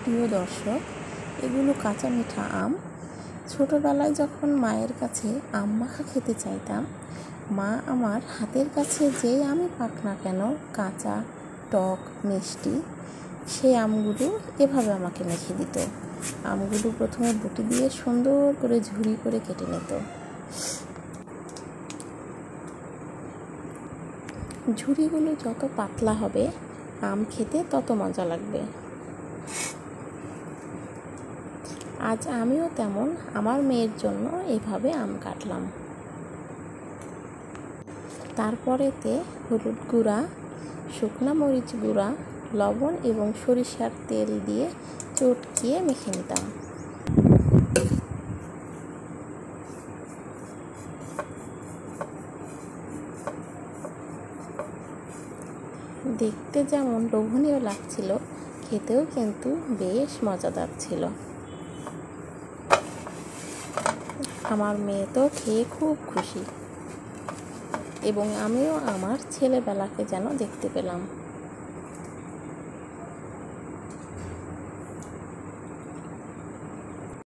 প্রিয় দর্শক, এগুলো কাঁচা মিঠা আম। ছোটোবেলায় যখন মায়ের কাছে আম মাখা খেতে চাইতাম, মা আমার হাতের কাছে যেই আমই পাক না কেন, কাঁচা, টক, মিষ্টি, সেই আমগুলো এভাবে আমাকে মেখে দিত। আমগুলো প্রথমে বটি দিয়ে সুন্দর করে ঝুরি করে কেটে নিত। ঝুরিগুলো যত পাতলা হবে, আম খেতে তত মজা লাগবে। আজ আমিও তেমন আমার মেয়ের জন্য এভাবে আম কাটলাম। তারপরেতে হলুদ গুঁড়া, শুকনা মরিচ গুঁড়া, লবণ এবং সরিষার তেল দিয়ে চটকিয়ে মেখে নিতাম। দেখতে যেমন লোভনীয় লাগছিল, খেতেও কিন্তু বেশ মজাদার ছিল। আমার মেয়ে তো খেয়ে খুব খুশি, এবং আমিও আমার ছেলেবেলাকে যেন দেখতে পেলাম।